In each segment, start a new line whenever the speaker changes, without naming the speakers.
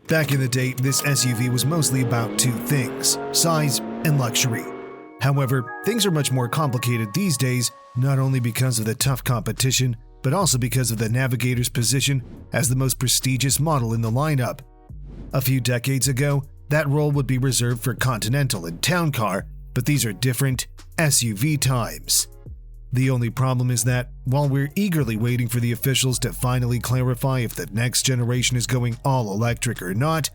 Back in the day, this SUV was mostly about two things: size and luxury. However, things are much more complicated these days, not only because of the tough competition, but also because of the Navigator's position as the most prestigious model in the lineup. A few decades ago, that role would be reserved for Continental and Town Car, but these are different SUV times. The only problem is that, while we're eagerly waiting for the officials to finally clarify if the next generation is going all electric or not,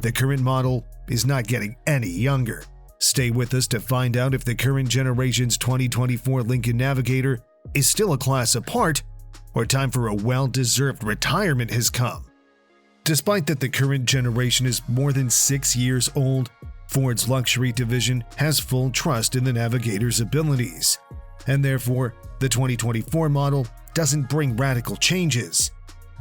the current model is not getting any younger. Stay with us to find out if the current generation's 2024 Lincoln Navigator is still a class apart, or time for a well-deserved retirement has come. Despite that the current generation is more than 6 years old, Ford's luxury division has full trust in the Navigator's abilities, and therefore, the 2024 model doesn't bring radical changes.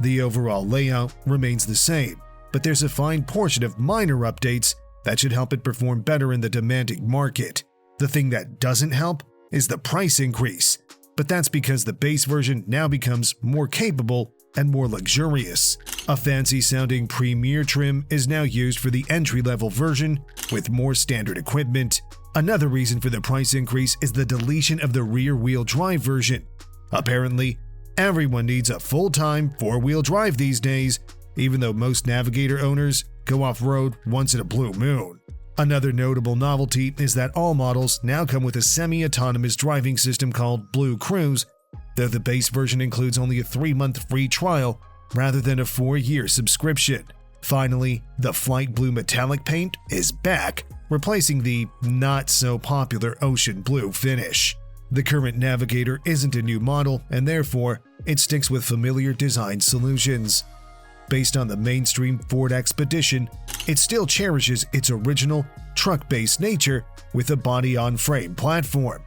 The overall layout remains the same, but there's a fine portion of minor updates that should help it perform better in the demanding market. The thing that doesn't help is the price increase, but that's because the base version now becomes more capable and more luxurious. A fancy-sounding Premier trim is now used for the entry-level version with more standard equipment. Another reason for the price increase is the deletion of the rear-wheel drive version. Apparently, everyone needs a full-time four-wheel drive these days, even though most Navigator owners go off-road once in a blue moon. Another notable novelty is that all models now come with a semi-autonomous driving system called Blue Cruise, though the base version includes only a 3-month free trial rather than a 4-year subscription. Finally, the Flight Blue metallic paint is back, replacing the not-so-popular ocean blue finish. The current Navigator isn't a new model, and therefore, it sticks with familiar design solutions. Based on the mainstream Ford Expedition, it still cherishes its original truck-based nature with a body-on-frame platform.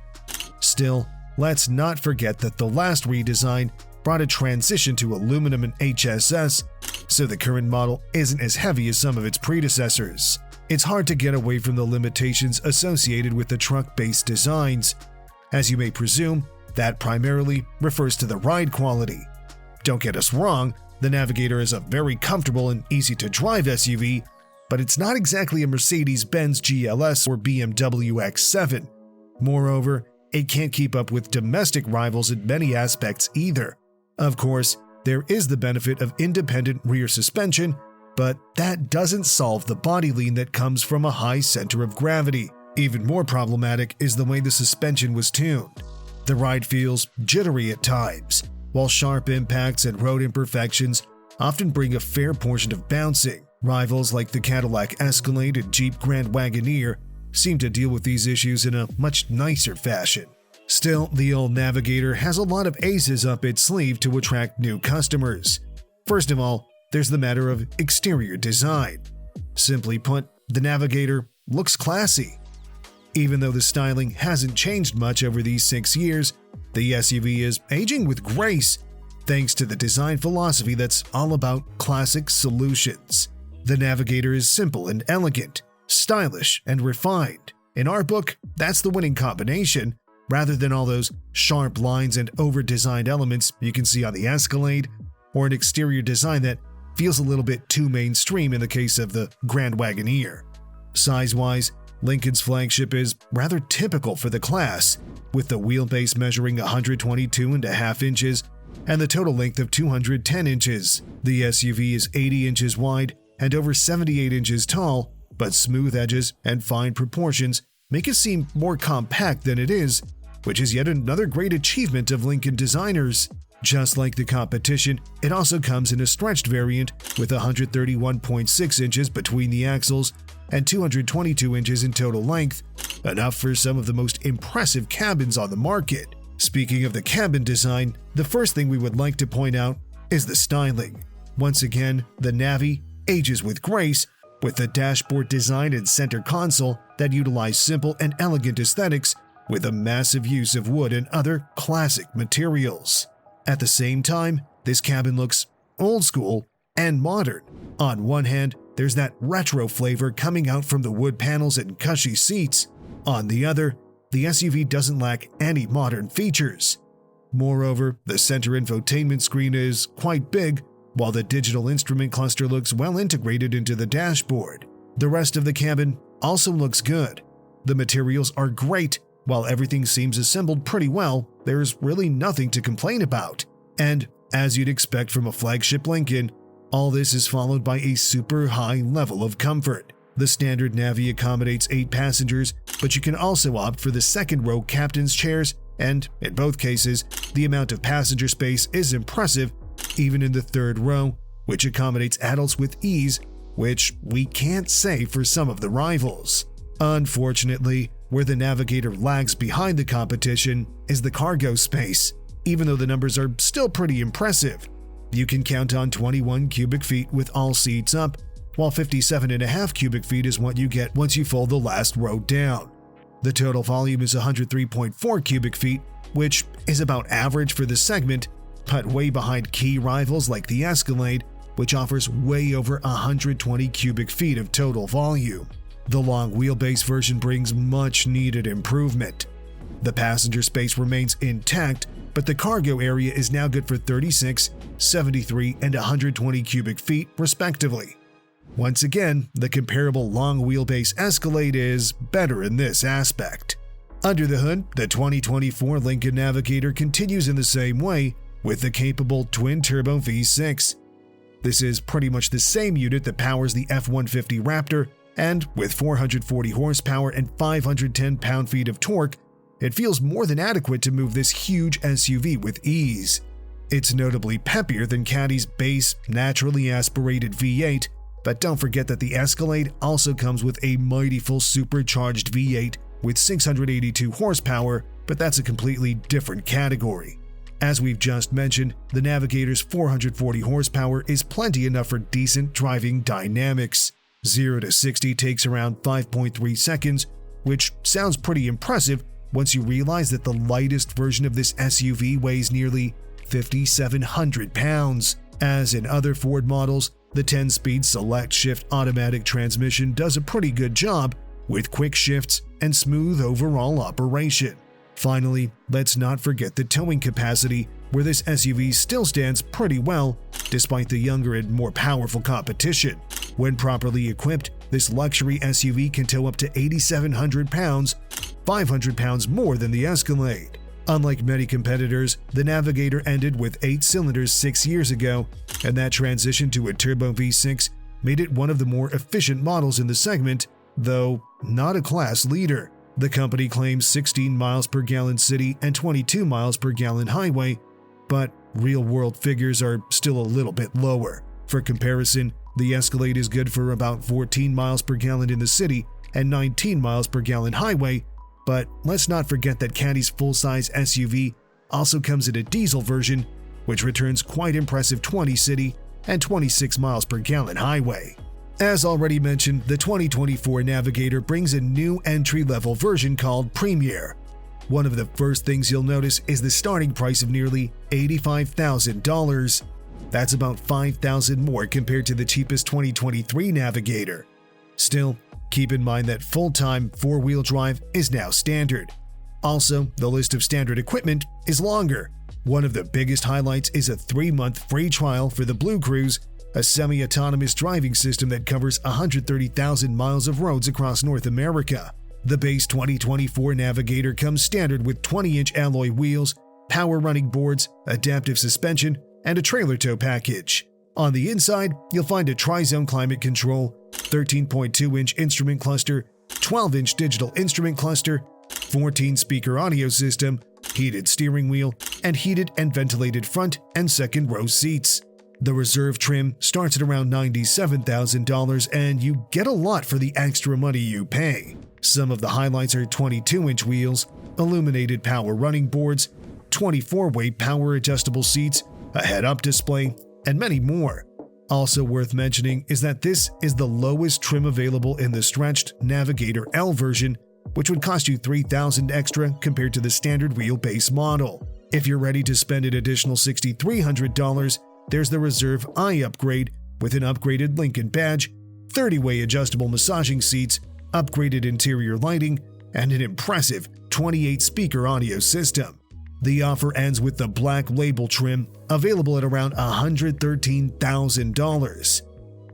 Still, let's not forget that the last redesign brought a transition to aluminum and HSS, so the current model isn't as heavy as some of its predecessors. It's hard to get away from the limitations associated with the truck-based designs. As you may presume, that primarily refers to the ride quality. Don't get us wrong, the Navigator is a very comfortable and easy-to-drive SUV, but it's not exactly a Mercedes-Benz GLS or BMW X7. Moreover, it can't keep up with domestic rivals in many aspects either. Of course, there is the benefit of independent rear suspension, but that doesn't solve the body lean that comes from a high center of gravity. Even more problematic is the way the suspension was tuned. The ride feels jittery at times, while sharp impacts and road imperfections often bring a fair portion of bouncing. Rivals like the Cadillac Escalade and Jeep Grand Wagoneer seem to deal with these issues in a much nicer fashion. Still, the old Navigator has a lot of aces up its sleeve to attract new customers. First of all, there's the matter of exterior design. Simply put, the Navigator looks classy. Even though the styling hasn't changed much over these 6 years, the SUV is aging with grace, thanks to the design philosophy that's all about classic solutions. The Navigator is simple and elegant, stylish and refined. In our book, that's the winning combination, rather than all those sharp lines and over-designed elements you can see on the Escalade, or an exterior design that feels a little bit too mainstream in the case of the Grand Wagoneer. Size-wise, Lincoln's flagship is rather typical for the class, with the wheelbase measuring 122.5 inches and the total length of 210 inches. The SUV is 80 inches wide and over 78 inches tall, but smooth edges and fine proportions make it seem more compact than it is, which is yet another great achievement of Lincoln designers. Just like the competition, it also comes in a stretched variant with 131.6 inches between the axles and 222 inches in total length, enough for some of the most impressive cabins on the market. Speaking of the cabin design, the first thing we would like to point out is the styling. Once again, the Navi ages with grace, with the dashboard design and center console that utilize simple and elegant aesthetics with a massive use of wood and other classic materials. At the same time, this cabin looks old school and modern. On one hand, there's that retro flavor coming out from the wood panels and cushy seats. On the other, the SUV doesn't lack any modern features. Moreover, the center infotainment screen is quite big, while the digital instrument cluster looks well integrated into the dashboard. The rest of the cabin also looks good. The materials are great. While everything seems assembled pretty well, there's really nothing to complain about. And as you'd expect from a flagship Lincoln, all this is followed by a super high level of comfort. The standard Navi accommodates 8 passengers, but you can also opt for the second row captain's chairs, and in both cases, the amount of passenger space is impressive, even in the third row, which accommodates adults with ease, which we can't say for some of the rivals. Unfortunately, where the Navigator lags behind the competition is the cargo space. Even though the numbers are still pretty impressive, you can count on 21 cubic feet with all seats up, while 57.5 cubic feet is what you get once you fold the last row down. The total volume is 103.4 cubic feet, which is about average for the segment, but way behind key rivals like the Escalade, which offers way over 120 cubic feet of total volume. The long wheelbase version brings much needed improvement. The passenger space remains intact, but the cargo area is now good for 36, 73, and 120 cubic feet, respectively. Once again, the comparable long wheelbase Escalade is better in this aspect. Under the hood, the 2024 Lincoln Navigator continues in the same way with the capable twin-turbo V6. This is pretty much the same unit that powers the F-150 Raptor, and with 440 horsepower and 510 pound-feet of torque, it feels more than adequate to move this huge SUV with ease. It's notably peppier than Caddy's base, naturally aspirated V8, but don't forget that the Escalade also comes with a mighty full supercharged V8 with 682 horsepower, but that's a completely different category. As we've just mentioned, the Navigator's 440 horsepower is plenty enough for decent driving dynamics. 0 to 60 takes around 5.3 seconds, which sounds pretty impressive once you realize that the lightest version of this SUV weighs nearly 5,700 pounds. As in other Ford models, the 10-speed select shift automatic transmission does a pretty good job with quick shifts and smooth overall operation. Finally, let's not forget the towing capacity, where this SUV still stands pretty well despite the younger and more powerful competition. When properly equipped, this luxury SUV can tow up to 8,700 pounds, 500 pounds more than the Escalade. Unlike many competitors, the Navigator ended with 8 cylinders 6 years ago, and that transition to a turbo V6 made it one of the more efficient models in the segment, though not a class leader. The company claims 16 miles per gallon city and 22 miles per gallon highway, but real-world figures are still a little bit lower. For comparison, the Escalade is good for about 14 miles per gallon in the city and 19 miles per gallon highway, but let's not forget that Caddy's full-size SUV also comes in a diesel version, which returns quite impressive 20 city and 26 miles per gallon highway. As already mentioned, the 2024 Navigator brings a new entry-level version called Premier. One of the first things you'll notice is the starting price of nearly $85,000. That's about $5,000 more compared to the cheapest 2023 Navigator. Still, keep in mind that full-time four-wheel drive is now standard. Also, the list of standard equipment is longer. One of the biggest highlights is a 3-month free trial for the Blue Cruise, a semi-autonomous driving system that covers 130,000 miles of roads across North America. The base 2024 Navigator comes standard with 20-inch alloy wheels, power running boards, adaptive suspension, and a trailer tow package. On the inside, you'll find a tri-zone climate control, 13.2-inch instrument cluster, 12-inch digital instrument cluster, 14-speaker audio system, heated steering wheel, and heated and ventilated front and second row seats. The reserve trim starts at around $97,000, and you get a lot for the extra money you pay. Some of the highlights are 22-inch wheels, illuminated power running boards, 24-way power adjustable seats, a head-up display, and many more. Also worth mentioning is that this is the lowest trim available in the stretched Navigator L version, which would cost you $3,000 extra compared to the standard wheelbase model. If you're ready to spend an additional $6,300, there's the Reserve I upgrade with an upgraded Lincoln badge, 30-way adjustable massaging seats, upgraded interior lighting, and an impressive 28-speaker audio system. The offer ends with the black label trim, available at around $113,000.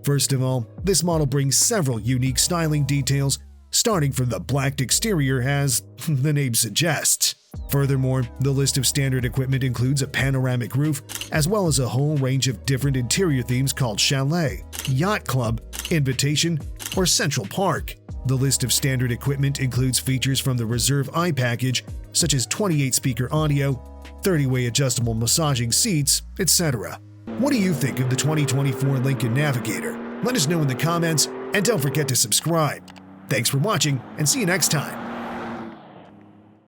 First of all, this model brings several unique styling details, starting from the blacked exterior as the name suggests. Furthermore, the list of standard equipment includes a panoramic roof, as well as a whole range of different interior themes called Chalet, Yacht Club, Invitation, or Central Park. The list of standard equipment includes features from the Reserve I package, such as 28-speaker audio, 30-way adjustable massaging seats, etc. What do you think of the 2024 Lincoln Navigator? Let us know in the comments, and don't forget to subscribe. Thanks for watching, and see you next time.